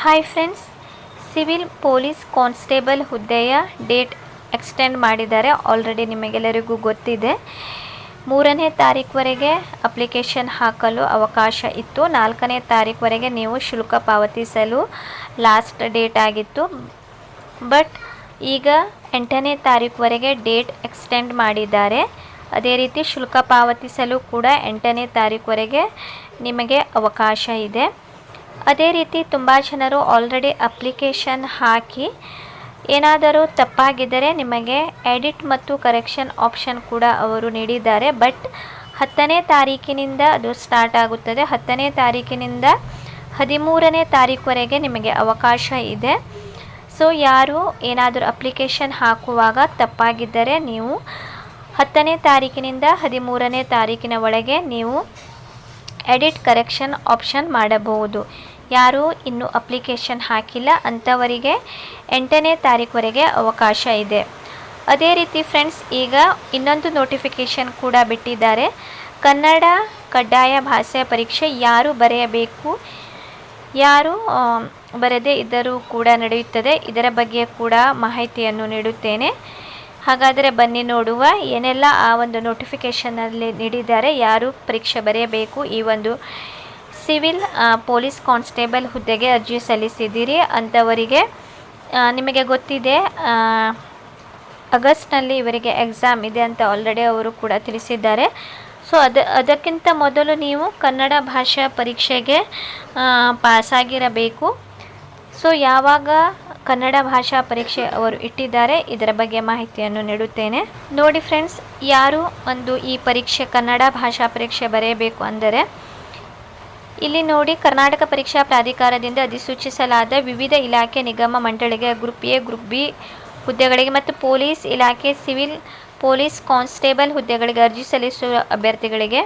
Hi friends, civil police constable ಹುದ್ದೆಯ date extend ಮಾಡಿದ್ದಾರೆ. Already ನಿಮಗೆಲ್ಲರಿಗೂ ಗೊತ್ತಿದೆ. 3ನೇ ತಾರೀಕುವರೆಗೆ ಅಪ್ಲಿಕೇಶನ್ ಹಾಕಲು ಅವಕಾಶ ಇತ್ತು. 4ನೇ ತಾರೀಕುವರೆಗೆ ನೀವು ಶುಲ್ಕ ಪಾವತಿಸಲು ಲಾಸ್ಟ್ ಡೇಟ್ ಆಗಿತ್ತು. ಬಟ್ ಈಗ 8ನೇ ತಾರೀಕುವರೆಗೆ ಡೇಟ್ ಎಕ್ಸ್ಟೆಂಡ್ ಮಾಡಿದ್ದಾರೆ. ಅದೇ ರೀತಿ ಶುಲ್ಕ ಪಾವತಿಸಲು ಕೂಡ 8ನೇ ತಾರೀಕುವರೆಗೆ ನಿಮಗೆ ಅವಕಾಶ ಇದೆ. ಅದೇ ರೀತಿ ತುಂಬ ಜನರು ಆಲ್ರೆಡಿ ಅಪ್ಲಿಕೇಶನ್ ಹಾಕಿ ಏನಾದರೂ ತಪ್ಪಾಗಿದ್ದರೆ ನಿಮಗೆ ಎಡಿಟ್ ಮತ್ತು ಕರೆಕ್ಷನ್ ಆಪ್ಷನ್ ಕೂಡ ಅವರು ನೀಡಿದ್ದಾರೆ. ಬಟ್ 10ನೇ ತಾರೀಕಿನಿಂದ ಅದು ಸ್ಟಾರ್ಟ್ ಆಗುತ್ತದೆ. 10ನೇ ತಾರೀಕಿನಿಂದ 13ನೇ ತಾರೀಕುವರೆಗೆ ನಿಮಗೆ ಅವಕಾಶ ಇದೆ. ಸೊ ಯಾರು ಏನಾದರೂ ಅಪ್ಲಿಕೇಶನ್ ಹಾಕುವಾಗ ತಪ್ಪಾಗಿದ್ದರೆ ನೀವು 10ನೇ ತಾರೀಕಿನಿಂದ 13ನೇ ತಾರೀಕಿನ ಒಳಗೆ ನೀವು ಎಡಿಟ್ ಕರೆಕ್ಷನ್ ಆಪ್ಷನ್ ಮಾಡಬಹುದು. ಯಾರು ಇನ್ನೂ ಅಪ್ಲಿಕೇಶನ್ ಹಾಕಿಲ್ಲ ಅಂಥವರಿಗೆ 8ನೇ ತಾರೀಕುವರೆಗೆ ಅವಕಾಶ ಇದೆ. ಅದೇ ರೀತಿ ಫ್ರೆಂಡ್ಸ್, ಈಗ ಇನ್ನೊಂದು ನೋಟಿಫಿಕೇಷನ್ ಕೂಡ ಬಿಟ್ಟಿದ್ದಾರೆ. ಕನ್ನಡ ಕಡ್ಡಾಯ ಭಾಷೆ ಪರೀಕ್ಷೆ ಯಾರು ಬರೆಯಬೇಕು, ಯಾರು ಬರದೇ ಇದ್ದರೂ ಕೂಡ ನಡೆಯುತ್ತದೆ. ಇದರ ಬಗ್ಗೆ ಕೂಡ ಮಾಹಿತಿಯನ್ನು ನೀಡುತ್ತೇನೆ. ಹಾಗಾದರೆ ಬನ್ನಿ ನೋಡುವ ಏನೆಲ್ಲ ಆ ಒಂದು ನೋಟಿಫಿಕೇಷನಲ್ಲಿ ನೀಡಿದ್ದಾರೆ, ಯಾರು ಪರೀಕ್ಷೆ ಬರೆಯಬೇಕು. ಈ ಒಂದು ಸಿವಿಲ್ ಪೊಲೀಸ್ ಕಾನ್ಸ್ಟೇಬಲ್ ಹುದ್ದೆಗೆ ಅರ್ಜಿ ಸಲ್ಲಿಸಿದ್ದೀರಿ ಅಂಥವರಿಗೆ ನಿಮಗೆ ಗೊತ್ತಿದೆ ಆಗಸ್ಟ್ನಲ್ಲಿ ಇವರಿಗೆ ಎಕ್ಸಾಮ್ ಇದೆ ಅಂತ ಆಲ್ರೆಡಿ ಅವರು ಕೂಡ ತಿಳಿಸಿದ್ದಾರೆ. ಸೊ ಅದಕ್ಕಿಂತ ಮೊದಲು ನೀವು ಕನ್ನಡ ಭಾಷಾ ಪರೀಕ್ಷೆಗೆ ಪಾಸಾಗಿರಬೇಕು. ಸೊ ಯಾವಾಗ ಕನ್ನಡ ಭಾಷಾ ಪರೀಕ್ಷೆ ಅವರು ಇಟ್ಟಿದ್ದಾರೆ ಇದರ ಬಗ್ಗೆ ಮಾಹಿತಿಯನ್ನು ನೀಡುತ್ತೇನೆ. ನೋಡಿ ಫ್ರೆಂಡ್ಸ್, ಯಾರು ಒಂದು ಈ ಪರೀಕ್ಷೆ ಕನ್ನಡ ಭಾಷಾ ಪರೀಕ್ಷೆ ಬರೆಯಬೇಕು ಅಂದರೆ ಇಲ್ಲಿ ನೋಡಿ, ಕರ್ನಾಟಕ ಪರೀಕ್ಷಾ ಪ್ರಾಧಿಕಾರದಿಂದ ಅಧಿಸೂಚಿಸಲಾದ ವಿವಿಧ ಇಲಾಖೆ ನಿಗಮ ಮಂಡಳಿಗೆ ಗ್ರೂಪ್ ಎ ಗ್ರೂಪ್ ಬಿ ಹುದ್ದೆಗಳಿಗೆ ಮತ್ತು ಪೊಲೀಸ್ ಇಲಾಖೆ ಸಿವಿಲ್ ಪೊಲೀಸ್ ಕಾನ್ಸ್ಟೇಬಲ್ ಹುದ್ದೆಗಳಿಗೆ ಅರ್ಜಿ ಸಲ್ಲಿಸುವ ಅಭ್ಯರ್ಥಿಗಳಿಗೆ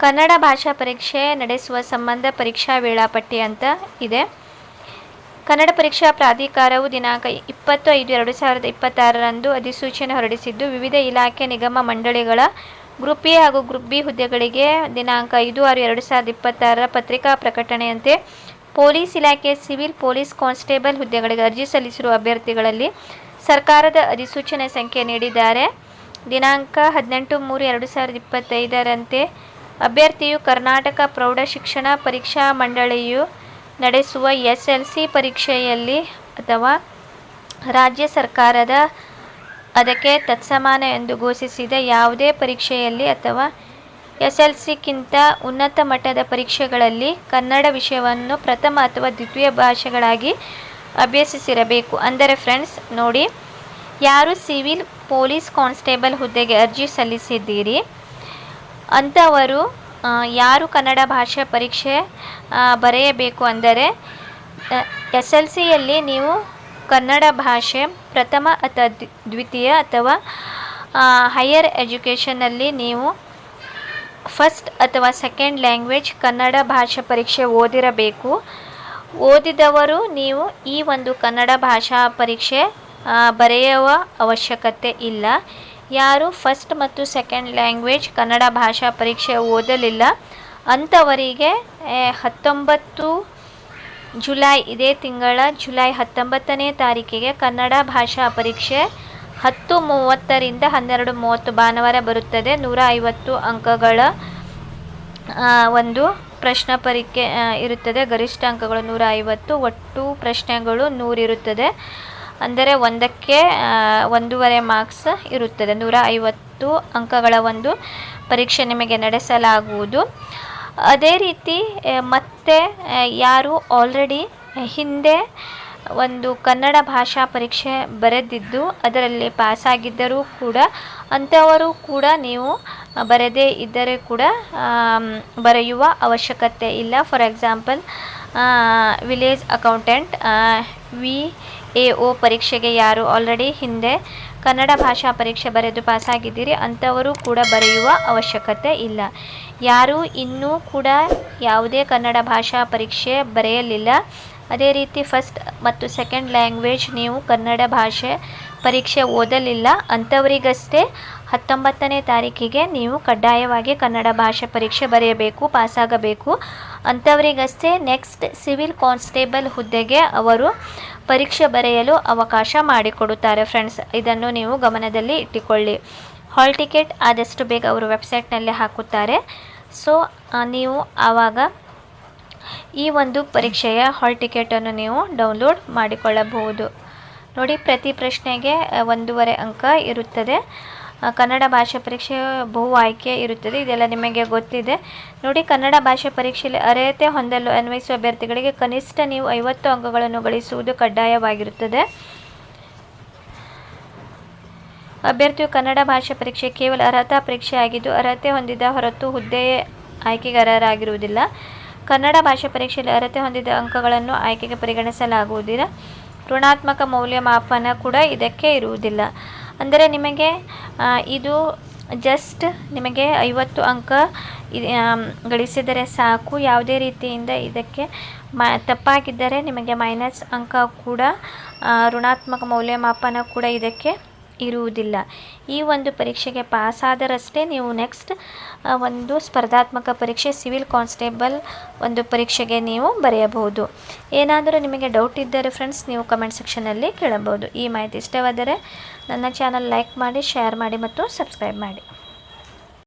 ಕನ್ನಡ ಭಾಷಾ ಪರೀಕ್ಷೆ ನಡೆಸುವ ಸಂಬಂಧ ಪರೀಕ್ಷಾ ವೇಳಾಪಟ್ಟಿ ಅಂತ ಇದೆ. ಕನ್ನಡ ಪರೀಕ್ಷಾ ಪ್ರಾಧಿಕಾರವು ದಿನಾಂಕ 20/5/2026ರಂದು ಅಧಿಸೂಚನೆ ಹೊರಡಿಸಿದ್ದು, ವಿವಿಧ ಇಲಾಖೆ ನಿಗಮ ಮಂಡಳಿಗಳ ಗ್ರೂಪ್ ಎ ಹಾಗೂ ಗ್ರೂಪ್ ಬಿ ಹುದ್ದೆಗಳಿಗೆ ದಿನಾಂಕ 5/6/2026ರ ಪತ್ರಿಕಾ ಪ್ರಕಟಣೆಯಂತೆ ಪೊಲೀಸ್ ಇಲಾಖೆ ಸಿವಿಲ್ ಪೊಲೀಸ್ ಕಾನ್ಸ್ಟೇಬಲ್ ಹುದ್ದೆಗಳಿಗೆ ಅರ್ಜಿ ಸಲ್ಲಿಸಿರುವ ಅಭ್ಯರ್ಥಿಗಳಲ್ಲಿ ಸರ್ಕಾರದ ಅಧಿಸೂಚನೆ ಸಂಖ್ಯೆ ನೀಡಿದ್ದಾರೆ. ದಿನಾಂಕ 18/3/2025ರಂತೆ ಅಭ್ಯರ್ಥಿಯು ಕರ್ನಾಟಕ ಪ್ರೌಢ ಶಿಕ್ಷಣ ಪರೀಕ್ಷಾ ಮಂಡಳಿಯು ನಡೆಸುವ SLC ಪರೀಕ್ಷೆಯಲ್ಲಿ ಅಥವಾ ರಾಜ್ಯ ಸರ್ಕಾರದ ಅದಕ್ಕೆ ತತ್ಸಮಾನ ಎಂದು ಘೋಷಿಸಿದ ಯಾವುದೇ ಪರೀಕ್ಷೆಯಲ್ಲಿ ಅಥವಾ SLCಗಿಂತ ಉನ್ನತ ಮಟ್ಟದ ಪರೀಕ್ಷೆಗಳಲ್ಲಿ ಕನ್ನಡ ವಿಷಯವನ್ನು ಪ್ರಥಮ ಅಥವಾ ದ್ವಿತೀಯ ಭಾಷೆಗಳಾಗಿ ಅಭ್ಯಸಿಸಿರಬೇಕು. ಅಂದರೆ ಫ್ರೆಂಡ್ಸ್ ನೋಡಿ, ಯಾರು ಸಿವಿಲ್ ಪೊಲೀಸ್ ಕಾನ್ಸ್ಟೇಬಲ್ ಹುದ್ದೆಗೆ ಅರ್ಜಿ ಸಲ್ಲಿಸಿದ್ದೀರಿ ಅಂಥವರು ಯಾರು ಕನ್ನಡ ಭಾಷೆ ಪರೀಕ್ಷೆ ಬರೆಯಬೇಕು ಅಂದರೆ SLCಯಲ್ಲಿ ನೀವು ಕನ್ನಡ ಭಾಷೆ ಪ್ರಥಮ ಅಥವಾ ದ್ವಿತೀಯ ಅಥವಾ ಹೈಯರ್ ಎಜುಕೇಷನಲ್ಲಿ ನೀವು ಫಸ್ಟ್ ಅಥವಾ ಸೆಕೆಂಡ್ ಲ್ಯಾಂಗ್ವೇಜ್ ಕನ್ನಡ ಭಾಷಾ ಪರೀಕ್ಷೆ ಓದಿರಬೇಕು. ಓದಿದವರು ನೀವು ಈ ಒಂದು ಕನ್ನಡ ಭಾಷಾ ಪರೀಕ್ಷೆ ಬರೆಯುವ ಅವಶ್ಯಕತೆ ಇಲ್ಲ. ಯಾರು ಫಸ್ಟ್ ಮತ್ತು ಸೆಕೆಂಡ್ ಲ್ಯಾಂಗ್ವೇಜ್ ಕನ್ನಡ ಭಾಷಾ ಪರೀಕ್ಷೆ ಓದಲಿಲ್ಲ ಅಂಥವರಿಗೆ 19 ಜುಲೈ ಇದೇ ತಿಂಗಳ ಜುಲೈ 19ನೇ ತಾರೀಕಿಗೆ ಕನ್ನಡ ಭಾಷಾ ಪರೀಕ್ಷೆ 10:30ರಿಂದ 12:30 ಭಾನುವಾರ ಬರುತ್ತದೆ. 150 ಅಂಕಗಳ ಒಂದು ಪ್ರಶ್ನೆ ಪರೀಕ್ಷೆ ಇರುತ್ತದೆ. ಗರಿಷ್ಠ ಅಂಕಗಳು 150, ಒಟ್ಟು ಪ್ರಶ್ನೆಗಳು 100 ಇರುತ್ತದೆ. ಅಂದರೆ ಒಂದಕ್ಕೆ 1.5 ಮಾರ್ಕ್ಸ್ ಇರುತ್ತದೆ. 150 ಅಂಕಗಳ ಒಂದು ಪರೀಕ್ಷೆ ನಿಮಗೆ ನಡೆಸಲಾಗುವುದು. ಅದೇ ರೀತಿ ಮತ್ತೆ ಯಾರು ಆಲ್ರೆಡಿ ಹಿಂದೆ ಒಂದು ಕನ್ನಡ ಭಾಷಾ ಪರೀಕ್ಷೆ ಬರೆದಿದ್ದು ಅದರಲ್ಲಿ ಪಾಸಾಗಿದ್ದರೂ ಕೂಡ ಅಂಥವರು ಕೂಡ ನೀವು ಬರೆದೇ ಇದ್ದರೆ ಕೂಡ ಬರೆಯುವ ಅವಶ್ಯಕತೆ ಇಲ್ಲ. For example village accountant VAO ಪರೀಕ್ಷೆಗೆ ಯಾರು ಆಲ್ರೆಡಿ ಹಿಂದೆ ಕನ್ನಡ ಭಾಷಾ ಪರೀಕ್ಷೆ ಬರೆದು ಪಾಸಾಗಿದ್ದೀರಿ ಅಂಥವರು ಕೂಡ ಬರೆಯುವ ಅವಶ್ಯಕತೆ ಇಲ್ಲ. ಯಾರು ಇನ್ನೂ ಕೂಡ ಯಾವುದೇ ಕನ್ನಡ ಭಾಷಾ ಪರೀಕ್ಷೆ ಬರೆಯಲಿಲ್ಲ, ಅದೇ ರೀತಿ ಫಸ್ಟ್ ಮತ್ತು ಸೆಕೆಂಡ್ ಲ್ಯಾಂಗ್ವೇಜ್ ನೀವು ಕನ್ನಡ ಭಾಷೆ ಪರೀಕ್ಷೆ ಓದಲಿಲ್ಲ ಅಂಥವರಿಗಷ್ಟೇ 19ನೇ ತಾರೀಕಿಗೆ ನೀವು ಕಡ್ಡಾಯವಾಗಿ ಕನ್ನಡ ಭಾಷೆ ಪರೀಕ್ಷೆ ಬರೆಯಬೇಕು, ಪಾಸಾಗಬೇಕು. ಅಂಥವರಿಗಷ್ಟೇ ನೆಕ್ಸ್ಟ್ ಸಿವಿಲ್ ಕಾನ್ಸ್ಟೇಬಲ್ ಹುದ್ದೆಗೆ ಅವರು ಪರೀಕ್ಷೆ ಬರೆಯಲು ಅವಕಾಶ ಮಾಡಿಕೊಡುತ್ತಾರೆ ಫ್ರೆಂಡ್ಸ್. ಇದನ್ನು ನೀವು ಗಮನದಲ್ಲಿ ಇಟ್ಟುಕೊಳ್ಳಿ. ಹಾಲ್ ಟಿಕೆಟ್ ಆದಷ್ಟು ಬೇಗ ಅವರು ವೆಬ್ಸೈಟ್ನಲ್ಲಿ ಹಾಕುತ್ತಾರೆ. ಸೊ ನೀವು ಆವಾಗ ಈ ಒಂದು ಪರೀಕ್ಷೆಯ ಹಾಲ್ ಟಿಕೆಟನ್ನು ನೀವು ಡೌನ್ಲೋಡ್ ಮಾಡಿಕೊಳ್ಳಬಹುದು. ನೋಡಿ, ಪ್ರತಿ ಪ್ರಶ್ನೆಗೆ 1.5 ಅಂಕ ಇರುತ್ತದೆ. ಕನ್ನಡ ಭಾಷೆ ಪರೀಕ್ಷೆ ಬಹು ಆಯ್ಕೆ ಇರುತ್ತದೆ, ಇದೆಲ್ಲ ನಿಮಗೆ ಗೊತ್ತಿದೆ. ನೋಡಿ, ಕನ್ನಡ ಭಾಷೆ ಪರೀಕ್ಷೆಯಲ್ಲಿ ಅರ್ಹತೆ ಹೊಂದಲು ಅನ್ವಯಿಸುವ ಅಭ್ಯರ್ಥಿಗಳಿಗೆ ಕನಿಷ್ಠ ನೀವು 50 ಅಂಕಗಳನ್ನು ಗಳಿಸುವುದು ಕಡ್ಡಾಯವಾಗಿರುತ್ತದೆ. ಅಭ್ಯರ್ಥಿಯು ಕನ್ನಡ ಭಾಷೆ ಪರೀಕ್ಷೆ ಕೇವಲ ಅರ್ಹತಾ ಪರೀಕ್ಷೆ ಆಗಿದ್ದು ಅರ್ಹತೆ ಹೊಂದಿದ ಹೊರತು ಹುದ್ದೆಯ ಆಯ್ಕೆಗೆ ಅರ್ಹರಾಗಿರುವುದಿಲ್ಲ. ಕನ್ನಡ ಭಾಷೆ ಪರೀಕ್ಷೆಯಲ್ಲಿ ಅರ್ಹತೆ ಹೊಂದಿದ ಅಂಕಗಳನ್ನು ಆಯ್ಕೆಗೆ ಪರಿಗಣಿಸಲಾಗುವುದಿಲ್ಲ. ಋಣಾತ್ಮಕ ಮೌಲ್ಯಮಾಪನ ಕೂಡ ಇದಕ್ಕೆ ಇರುವುದಿಲ್ಲ. ಅಂದರೆ ನಿಮಗೆ ಇದು ಜಸ್ಟ್ ನಿಮಗೆ 50 ಅಂಕ ಗಳಿಸಿದರೆ ಸಾಕು. ಯಾವುದೇ ರೀತಿಯಿಂದ ಇದಕ್ಕೆ ತಪ್ಪಾಗಿದ್ದರೆ ನಿಮಗೆ ಮೈನಸ್ ಅಂಕ ಕೂಡ, ಋಣಾತ್ಮಕ ಮೌಲ್ಯಮಾಪನ ಕೂಡ ಇದಕ್ಕೆ ಇರುವುದಿಲ್ಲ. ಈ ಒಂದು ಪರೀಕ್ಷೆಗೆ ಪಾಸಾದರಷ್ಟೇ ನೀವು ನೆಕ್ಸ್ಟ್ ಒಂದು ಸ್ಪರ್ಧಾತ್ಮಕ ಪರೀಕ್ಷೆ ಸಿವಿಲ್ ಕಾನ್ಸ್ಟೇಬಲ್ ಒಂದು ಪರೀಕ್ಷೆಗೆ ನೀವು ಬರೆಯಬಹುದು. ಏನಾದರೂ ನಿಮಗೆ ಡೌಟ್ ಇದ್ದರೆ ಫ್ರೆಂಡ್ಸ್ ನೀವು ಕಮೆಂಟ್ ಸೆಕ್ಷನಲ್ಲಿ ಕೇಳಬಹುದು. ಈ ಮಾಹಿತಿ ಇಷ್ಟವಾದರೆ ನನ್ನ ಚಾನಲ್ ಲೈಕ್ ಮಾಡಿ, ಶೇರ್ ಮಾಡಿ ಮತ್ತು ಸಬ್ಸ್ಕ್ರೈಬ್ ಮಾಡಿ.